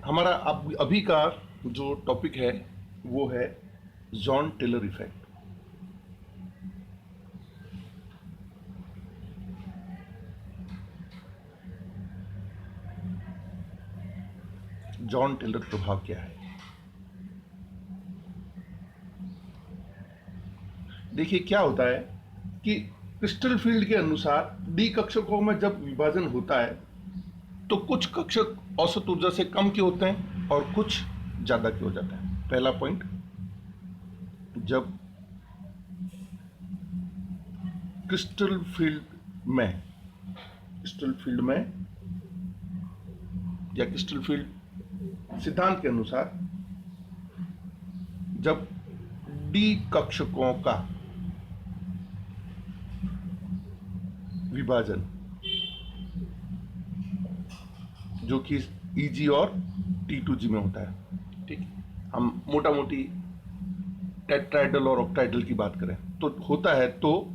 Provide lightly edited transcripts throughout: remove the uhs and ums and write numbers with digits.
हमारा अभी का जो टॉपिक है वो है Jahn Teller effect. Jahn Teller प्रभाव क्या है? देखिए क्या होता है कि क्रिस्टल फील्ड के अनुसार डी कक्षकों में जब विभाजन होता है तो कुछ कक्षक औसत ऊर्जा से कम के होते हैं और कुछ ज्यादा के हो जाते हैं। पहला पॉइंट, जब क्रिस्टल फील्ड में या क्रिस्टल फील्ड सिद्धांत के अनुसार जब डी कक्षकों का विभाजन जो कि Eg और T2G में होता है, ठीक, हम मोटा मोटी टेट्राइडल और ऑक्टाइडल की बात करें तो होता है, तो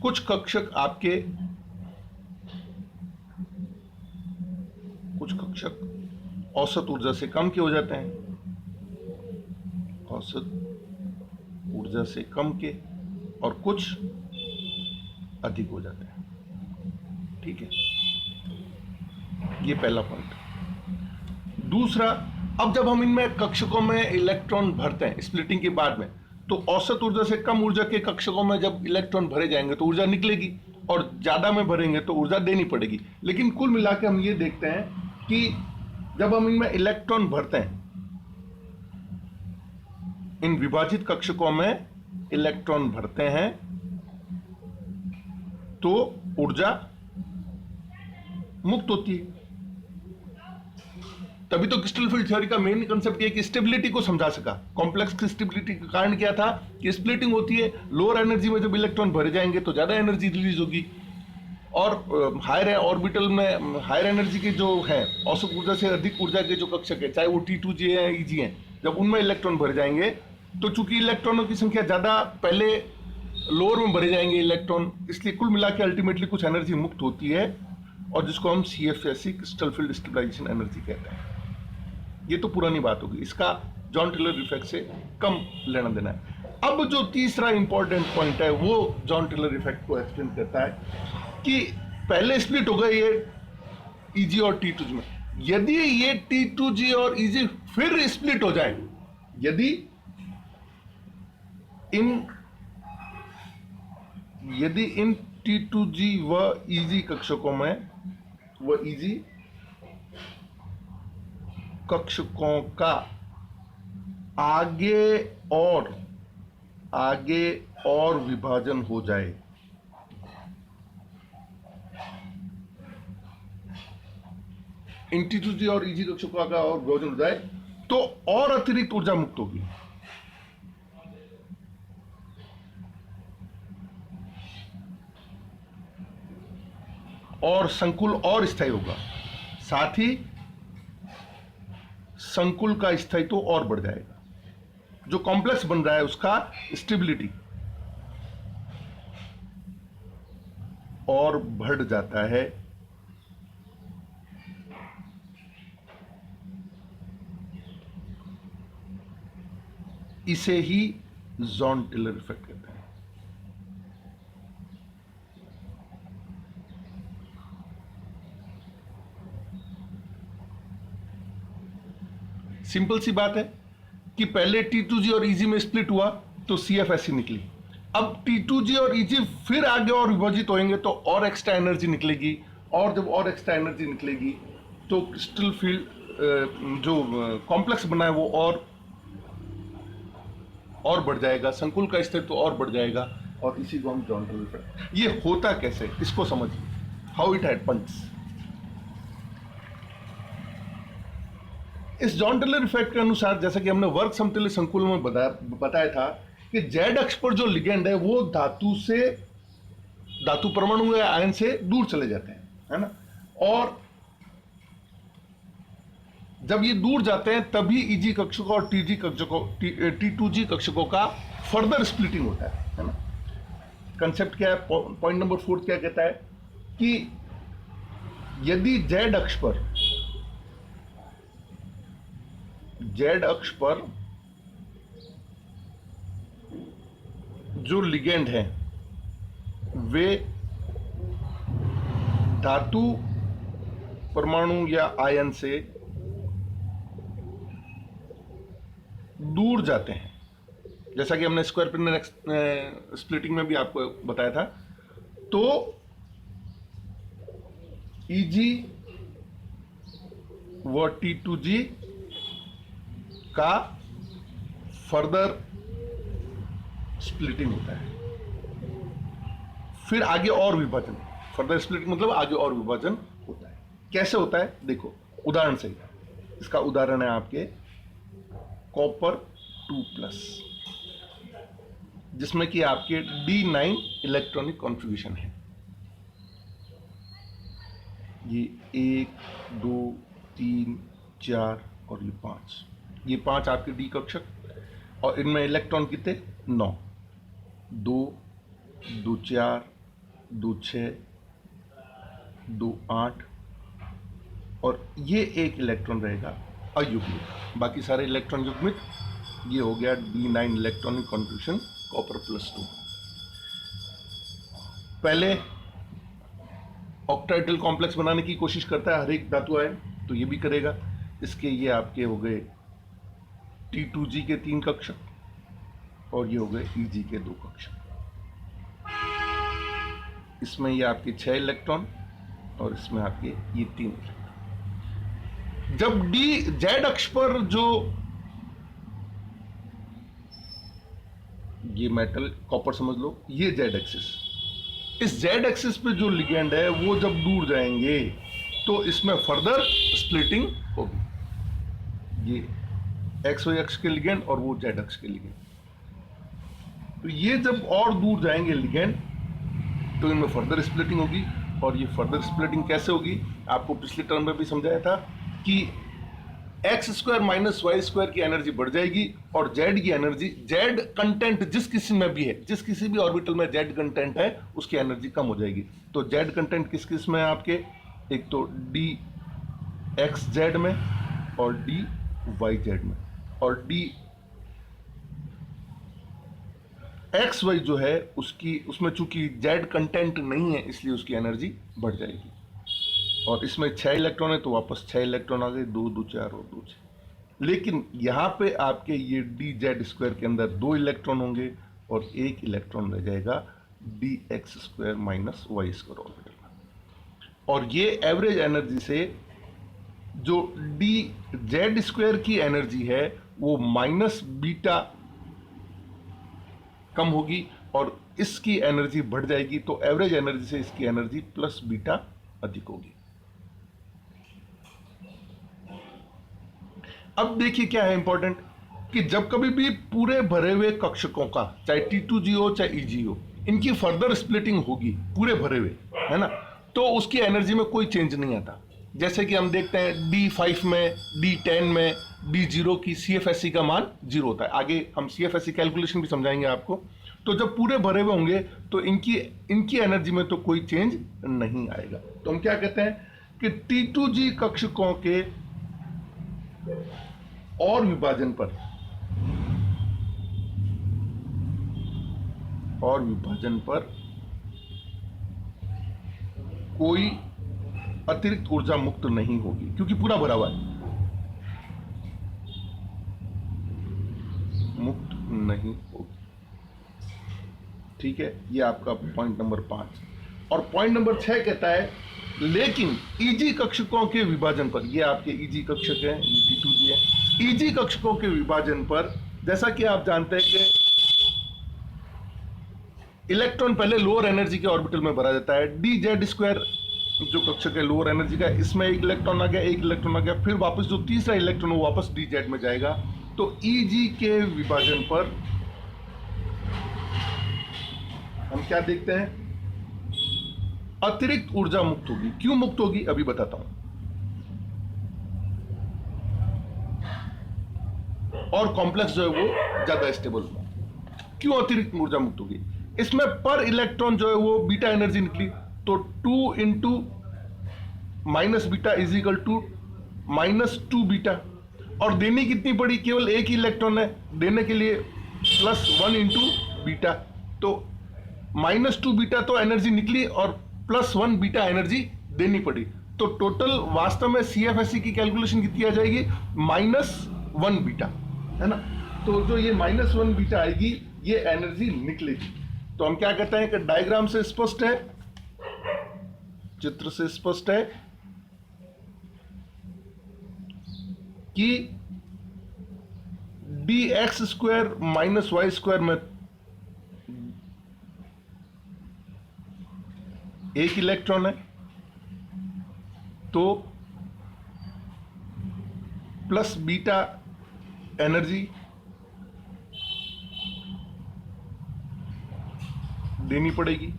कुछ कक्षक औसत ऊर्जा से कम के हो जाते हैं, औसत ऊर्जा से कम के, और कुछ अधिक हो जाते हैं, ठीक है। ये पहला पॉइंट। दूसरा, अब जब हम इनमें कक्षकों में इलेक्ट्रॉन भरते हैं स्प्लिटिंग के बाद में, तो औसत ऊर्जा से कम ऊर्जा के कक्षकों में जब इलेक्ट्रॉन भरे जाएंगे तो ऊर्जा निकलेगी, और ज्यादा में भरेंगे तो ऊर्जा देनी पड़ेगी। लेकिन कुल मिला के हम ये देखते हैं कि जब हम इनमें इलेक्ट्रॉन भरते हैं, इन विभाजित कक्षकों में इलेक्ट्रॉन भरते हैं, तो ऊर्जा मुक्त होती है। तभी तो क्रिस्टल फील्ड थ्योरी का मेन कंसेप्ट ये कि स्टेबिलिटी को समझा सका। कॉम्प्लेक्स की स्टेबिलिटी का कारण क्या था कि स्प्लिटिंग होती है, लोअर एनर्जी में जब इलेक्ट्रॉन भरे जाएंगे तो ज्यादा एनर्जी रिलीज होगी, और हायर ऑर्बिटल में हायर एनर्जी के जो है औसत ऊर्जा से अधिक ऊर्जा के जो कक्षक है, चाहे वो T2G है या Eg है, जब उनमें इलेक्ट्रॉन भरे जाएंगे तो चूंकि इलेक्ट्रॉनों की संख्या ज्यादा, पहले लोअर में भरे जाएंगे इलेक्ट्रॉन, इसलिए कुल मिला के अल्टीमेटली कुछ एनर्जी मुक्त होती है, और जिसको हम CFSE crystal field stabilization energy कहते हैं। ये तो पुरानी बात होगी, इसका जॉन टेलर इफेक्ट से कम लेना देना है। अब जो तीसरा इंपॉर्टेंट पॉइंट है वो जॉन टेलर इफेक्ट को एक्सप्लेन करता है कि पहले स्प्लिट हो गए ये Eg और T2G में, यदि ये T2G और Eg फिर स्प्लिट हो जाए, यदि इन T2G व Eg कक्षकों में, व Eg कक्षकों का आगे और विभाजन हो जाए, इन T2G और Eg कक्षकों का और विभाजन हो जाए तो और अतिरिक्त ऊर्जा मुक्त होगी, और संकुल और स्थायी होगा, साथ ही संकुल का स्थायित्व और बढ़ जाएगा। जो कॉम्प्लेक्स बन रहा है उसका स्टेबिलिटी और बढ़ जाता है। इसे ही जॉन टेलर इफेक्ट कहते हैं। सिंपल सी बात है कि पहले T2G और Eg में स्प्लिट हुआ तो CFSE निकली, अब T2G और Eg फिर आगे और विभाजित होंगे तो और एक्स्ट्रा एनर्जी निकलेगी, और जब और एक्स्ट्रा एनर्जी निकलेगी तो क्रिस्टल फील्ड जो कॉम्प्लेक्स बना है वो और बढ़ जाएगा, संकुल का स्तर तो और बढ़ जाएगा, और इसी को हम जॉन टेलर इफेक्ट। ये होता कैसे, इसको समझिए, हाउ इट हैपेंस। इस जॉन टेलर इफेक्ट के अनुसार, जैसा कि हमने वर्ग समतुल्य संकुल में बताया था कि जेड अक्ष पर जो लिगेंड है वो धातु परमाणु या आयन से दूर चले जाते हैं, है ना, और जब ये दूर जाते हैं तभी Eg कक्षकों और T2G कक्षकों का फर्दर स्प्लिटिंग होता है ना। कंसेप्ट क्या है, पॉइंट नंबर 4 क्या कहता है कि यदि जेड अक्ष पर जो लिगेंड हैं वे धातु परमाणु या आयन से दूर जाते हैं, जैसा कि हमने स्क्वायर पिनर स्प्लिटिंग में भी आपको बताया था, तो Eg व T2G का फर्दर स्प्लिटिंग होता है। फिर आगे और विभाजन, फर्दर स्प्लिटिंग मतलब आगे और विभाजन होता है। कैसे होता है देखो उदाहरण से, इसका उदाहरण है आपके कॉपर 2+, जिसमें कि आपके D9 इलेक्ट्रॉनिक कॉन्फ़िगरेशन है। ये 1 2 3 4 और ये 5, ये 5 आपके डी कक्षक, और इनमें इलेक्ट्रॉन कितने 9, 2 2 4 2 6 2 8, और ये एक इलेक्ट्रॉन रहेगा अयुग्मित, बाकी सारे इलेक्ट्रॉन युग्मित। ये हो गया D9 इलेक्ट्रॉनिक कॉन्फ़िगरेशन कॉपर +2। पहले ऑक्टाहेड्रल कॉम्प्लेक्स बनाने की कोशिश करता है हर एक धातु आयन, तो ये भी करेगा। इसके ये आपके हो गए T2G के 3 कक्षक, और ये हो गए Eg के 2 कक्षक। इसमें ये आपके 6 इलेक्ट्रॉन, और इसमें आपके ये 3 इलेक्ट्रॉन। जब जेड अक्ष पर जो ये मेटल कॉपर समझ लो, ये जेड एक्सिस, इस जेड एक्सिस पे जो लिगेंड है वो जब दूर जाएंगे तो इसमें फर्दर स्प्लिटिंग होगी। ये एक्स वाई अक्ष के लिगेंड और वो जेड अक्ष के लिगेंड, तो ये जब और दूर जाएंगे लिगेंड तो इनमें फर्दर स्प्लिटिंग होगी। और ये फर्दर स्प्लिटिंग कैसे होगी, आपको पिछले टर्म में भी समझाया था कि x² - y² की एनर्जी बढ़ जाएगी, और z की एनर्जी, z कंटेंट जिस किसी में भी है, जिस किसी भी ऑर्बिटल में z कंटेंट है उसकी एनर्जी कम हो जाएगी। तो z कंटेंट किस किस में है आपके, एक तो dxz में और dyz में, और dxy जो है उसमें चूंकि z कंटेंट नहीं है इसलिए उसकी एनर्जी बढ़ जाएगी। और इसमें 6 इलेक्ट्रॉन है तो वापस 6 इलेक्ट्रॉन आ गए, 2 2 4 और 2 6। लेकिन यहाँ पे आपके ये dz² के अंदर 2 इलेक्ट्रॉन होंगे और 1 इलेक्ट्रॉन रह जाएगा dx² - y² ऑर्बिटल में। और ये एवरेज एनर्जी से जो dz² की एनर्जी है वो -β कम होगी, और इसकी एनर्जी बढ़ जाएगी, तो एवरेज एनर्जी से इसकी एनर्जी +β अधिक होगी। अब देखिए क्या है इंपॉर्टेंट, कि जब कभी भी पूरे भरे हुए कक्षकों का, चाहे T2G हो चाहे Eg हो, इनकी फर्दर स्प्लिटिंग होगी पूरे भरे हुए, है ना, तो उसकी एनर्जी में कोई चेंज नहीं आता। जैसे कि हम देखते हैं D5 में, D10 में, D0 की CFSE का मान 0 होता है। आगे हम CFSE कैलकुलेशन भी समझाएंगे आपको। तो जब पूरे भरे हुए होंगे तो इनकी एनर्जी में तो कोई चेंज नहीं आएगा। तो हम क्या कहते हैं कि T2G कक्षकों के और विभाजन पर कोई अतिरिक्त ऊर्जा मुक्त नहीं होगी, क्योंकि पूरा भरा हुआ है, मुक्त नहीं होगी। ठीक है, ये आपका पॉइंट नंबर 5। और पॉइंट नंबर 6 कहता है लेकिन Eg कक्षकों के विभाजन पर, ये आपके Eg कक्षक है, ये T2G है, Eg कक्षकों के विभाजन पर, जैसा कि आप जानते हैं कि इलेक्ट्रॉन पहले लोअर एनर्जी के ऑर्बिटल में भरा जाता है। dz² जो कक्षक है लोअर एनर्जी का, इसमें एक इलेक्ट्रॉन आ गया, फिर वापस जो तीसरा इलेक्ट्रॉन वो वापस dz में जाएगा। तो Eg के विभाजन पर हम क्या देखते हैं, अतिरिक्त ऊर्जा मुक्त होगी। क्यों मुक्त होगी अभी बताता हूं। और कॉम्प्लेक्स जो है वो ज्यादा स्टेबल होगा। क्यों अतिरिक्त ऊर्जा मुक्त होगी, इसमें पर इलेक्ट्रॉन जो है वो बीटा एनर्जी निकली, तो 2 × minus beta is equal to -2 beta, और देनी कितनी पड़ी, केवल एक ही इलेक्ट्रॉन है, देने के लिए +1 इंटू बीटा, तो -2 बीटा तो एनर्जी निकली और +1 बीटा एनर्जी देनी पड़ी। तो टोटल वास्तव में CFSE की कैलकुलेशन कितनी आ जाएगी, -1 बीटा, है ना। तो जो ये -1 बीटा आएगी ये एनर्जी निकलेगी। तो हम क्या कहते हैं कि डायग्राम से स्पष्ट है, चित्र से स्पष्ट है कि dx² - y² में एक इलेक्ट्रॉन है, तो प्लस बीटा एनर्जी देनी पड़ेगी।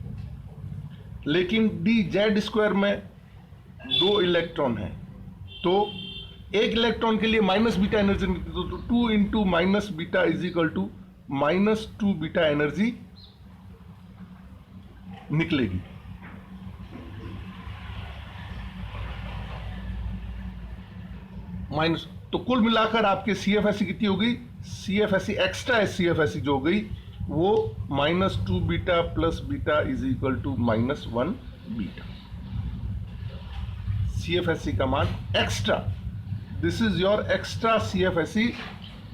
लेकिन dz² में 2 इलेक्ट्रॉन है, तो एक इलेक्ट्रॉन के लिए माइनस बीटा एनर्जी, तो 2 into minus beta is equal to -2 beta energy निकलेगी। माइनस, तो कुल मिलाकर आपके CFSE कितनी हो गई, CFSE एक्स्ट्रा CFSE जो हो गई वो -2 beta plus beta is equal to -1 beta. CFSE का मान extra, this is your extra CFSE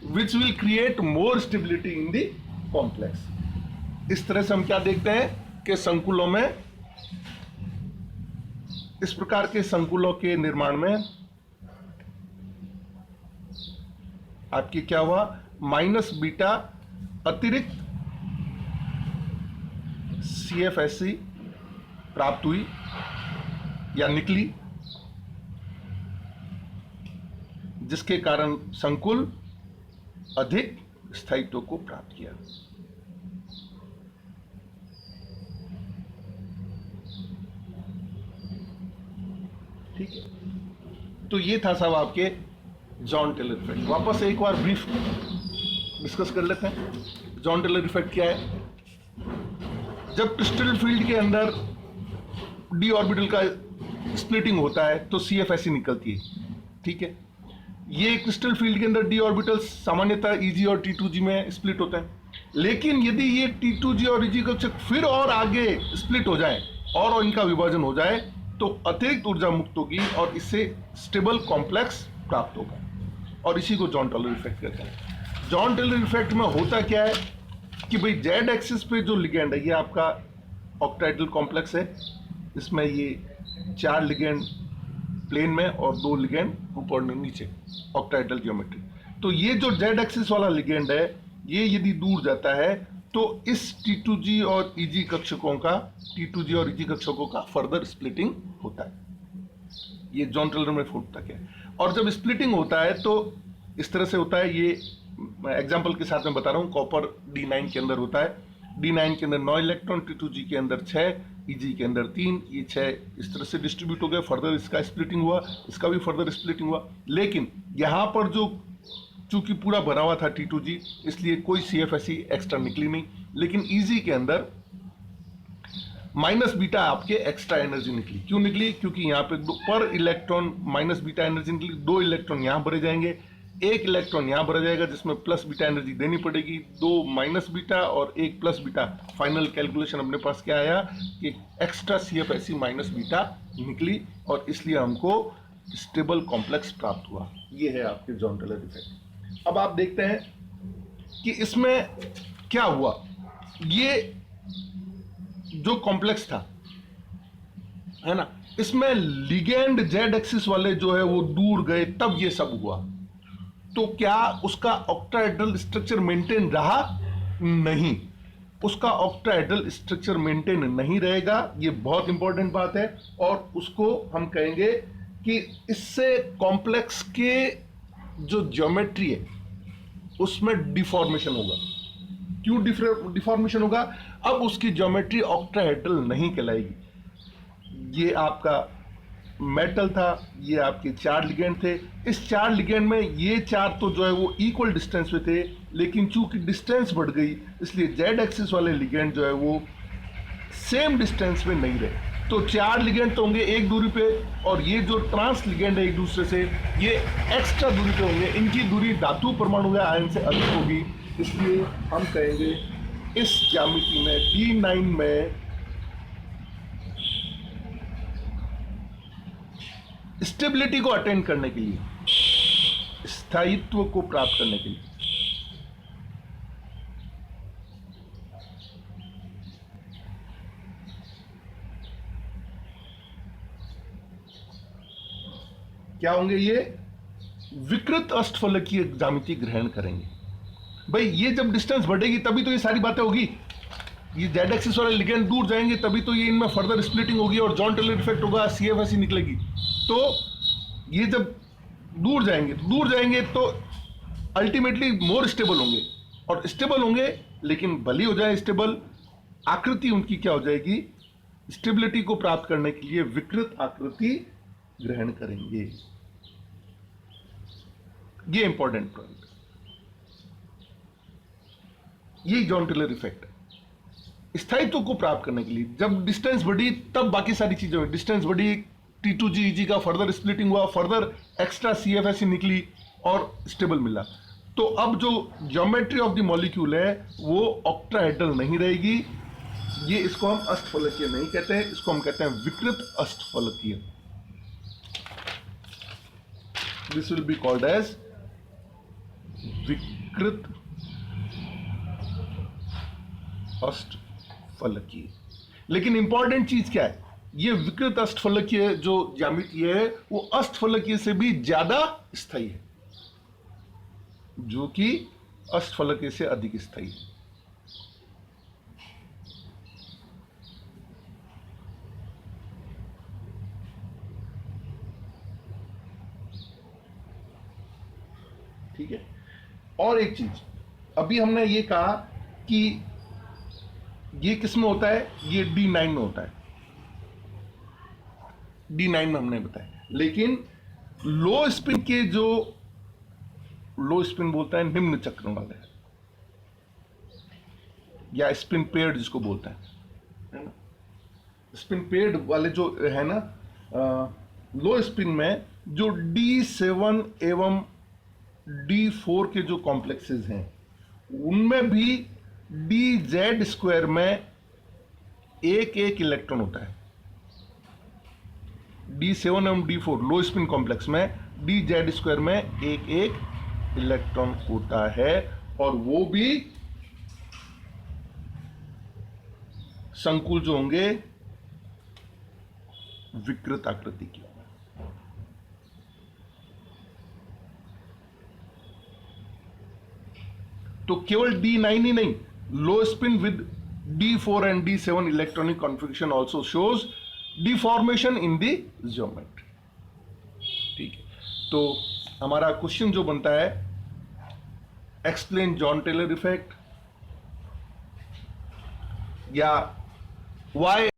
which will create more stability in the complex. इस तरह से हम क्या देखते हैं कि संकुलों में, इस प्रकार के संकुलों के निर्माण में आपकी क्या हुआ, माइनस बीटा अतिरिक्त CFSE प्राप्त हुई या निकली, जिसके कारण संकुल अधिक स्थायित्व को प्राप्त किया। ठीक है, तो ये था सब आपके जॉन टेलर इफेक्ट। वापस एक बार ब्रीफ डिस्कस कर लेते हैं। जॉन टेलर इफेक्ट क्या है, जब क्रिस्टल फील्ड के अंदर d ऑर्बिटल का स्प्लिटिंग होता है तो CFSE निकलती है। ठीक है, ये क्रिस्टल फील्ड के अंदर d ऑर्बिटल्स सामान्यतः Eg और T2g में स्प्लिट होते हैं, लेकिन यदि ये T2g और Eg कक्षक फिर और आगे स्प्लिट हो जाए और इनका विभाजन हो जाए तो अतिरिक्त ऊर्जा मुक्त होगी और इससे स्टेबल कॉम्प्लेक्स प्राप्त होगा, और इसी को जॉन टेलर इफेक्ट कहते हैं। जॉन टेलर इफेक्ट में होता क्या है कि भाई जेड एक्सिस पे जो लिगेंड है, ये आपका ऑक्टाहेड्रल कॉम्प्लेक्स है, इसमें ये 4 लिगेंड प्लेन में और 2 लिगेंड ऊपर नीचे, ऑक्टाहेड्रल ज्योमेट्री। तो ये जो जेड एक्सिस वाला लिगेंड है, ये यदि दूर जाता है तो इस T2g और Eg कक्षकों का, T2g और Eg कक्षकों का फर्दर स्प्लिटिंग होता है। ये जॉन टेलर में होता क्या है, और जब स्प्लिटिंग होता है तो इस तरह से होता है। ये एग्जांपल के साथ में बता रहा हूँ, कॉपर D9 के अंदर होता है, D9 के अंदर 9 इलेक्ट्रॉन, T2g के अंदर 6, Eg के अंदर 3, ये 6 इस तरह से डिस्ट्रीब्यूट हो गए। फर्दर इसका स्प्लिटिंग हुआ, इसका भी फर्दर स्प्लिटिंग हुआ, लेकिन यहाँ पर जो चूंकि पूरा भरा हुआ था T2g, इसलिए कोई CFSE एक्स्ट्रा निकली नहीं। लेकिन Eg के अंदर माइनस बीटा आपके एक्स्ट्रा एनर्जी निकली। क्यों निकली, क्योंकि यहाँ पे पर इलेक्ट्रॉन माइनस बीटा एनर्जी निकली। 2 इलेक्ट्रॉन यहाँ भरे जाएंगे, 1 इलेक्ट्रॉन यहाँ भरा जाएगा जिसमें प्लस बीटा एनर्जी देनी पड़ेगी, 2 माइनस बीटा और 1 प्लस बीटा। फाइनल कैलकुलेशन अपने पास क्या आया कि एक्स्ट्रा CFSE माइनस बीटा निकली, और इसलिए हमको स्टेबल कॉम्प्लेक्स प्राप्त हुआ। ये है आपके जॉन टेलर इफेक्ट। अब आप देखते हैं कि इसमें क्या हुआ। ये जो कॉम्प्लेक्स था, है ना, इसमें लिगेंड जेड एक्सिस वाले जो है वो दूर गए, तब ये सब हुआ। तो क्या उसका ऑक्टाहेड्रल स्ट्रक्चर मेंटेन रहा? नहीं, उसका ऑक्टाहेड्रल स्ट्रक्चर मेंटेन नहीं रहेगा। ये बहुत इंपॉर्टेंट बात है, और उसको हम कहेंगे कि इससे कॉम्प्लेक्स के जो ज्योमेट्री है उसमें डिफॉर्मेशन होगा। क्यों डिफॉर्मेशन होगा? अब उसकी ज्योमेट्री ऑक्टाहेड्रल नहीं कहलाएगी। ये आपका मेटल था, ये आपके 4 लिगेंड थे। इस 4 लिगेंड में ये 4 तो जो है वो इक्वल डिस्टेंस पे थे, लेकिन चूंकि डिस्टेंस बढ़ गई इसलिए जेड एक्सिस वाले लिगेंड जो है वो सेम डिस्टेंस में नहीं रहे। तो 4 लिगेंड तो होंगे एक दूरी पे, और ये जो ट्रांस लिगेंड है एक दूसरे से, ये एक्स्ट्रा दूरी पे होंगे। इनकी दूरी धातु परमाणु या आयन से अधिक होगी, इसलिए हम कहेंगे इस ज्यामिति में D9 में स्टेबिलिटी को अटेंड करने के लिए, स्थायित्व को प्राप्त करने के लिए, क्या होंगे, ये विकृत अष्टफलकीय ज्यामिति ग्रहण करेंगे। भाई ये जब डिस्टेंस बढ़ेगी तभी तो ये सारी बातें होगी, ये जेड एक्सिस वाले लिगेंड दूर जाएंगे तभी तो ये इनमें फर्दर स्प्लिटिंग होगी और जॉन टेलर इफेक्ट होगा, CFSE निकलेगी। तो ये जब दूर जाएंगे तो अल्टीमेटली मोर स्टेबल होंगे, और स्टेबल होंगे लेकिन भली हो जाए स्टेबल, आकृति उनकी क्या हो जाएगी, स्टेबिलिटी को प्राप्त करने के लिए विकृत आकृति ग्रहण करेंगे। ये इंपॉर्टेंट पॉइंट, ये जॉन टेलर इफेक्ट है। स्थायित्व को प्राप्त करने के लिए जब डिस्टेंस बढ़ी तब बाकी सारी चीजें हुई, डिस्टेंस बढ़ी, T2G EG का फर्दर स्प्लिटिंग हुआ, फर्दर एक्स्ट्रा CFSE निकली और स्टेबल मिला। तो अब जो ज्योमेट्री ऑफ द मॉलिक्यूल है वो ऑक्टाहेड्रल नहीं रहेगी, ये इसको हम अष्टफलकीय नहीं कहते हैं, इसको हम कहते हैं विकृत अष्टफलकीय। This will be called as विकृत अष्टफलकीय। लेकिन इंपॉर्टेंट चीज क्या है, ये विकृत अष्टफलकीय जो ज्यामिति है वो अष्टफलकीय से भी ज्यादा स्थायी है, जो कि अष्टफलकीय से अधिक स्थायी है। ठीक है। और एक चीज, अभी हमने ये कहा कि ये किस में होता है, ये D9 में होता है, D9 में हमने बताया। लेकिन लो स्पिन के जो, लो स्पिन बोलता है निम्न चक्र वाले, या स्पिन पेयर्ड जिसको बोलता है ना, स्पिन पेयर्ड वाले जो है ना, लो स्पिन में जो D7 एवं D4 के जो कॉम्प्लेक्सेस हैं उनमें भी DZ स्क्वायर में एक इलेक्ट्रॉन होता है। D7 एवं D4 लो स्पिन कॉम्प्लेक्स में DZ स्क्वायर में एक इलेक्ट्रॉन होता है, और वो भी संकुल जो होंगे विकृत आकृति की। तो केवल D9 ही नहीं, लो spin with D4 and D7 electronic configuration also shows deformation in the geometry. ठीक है, तो हमारा क्वेश्चन जो बनता है, एक्सप्लेन जॉन टेलर इफेक्ट, या व्हाई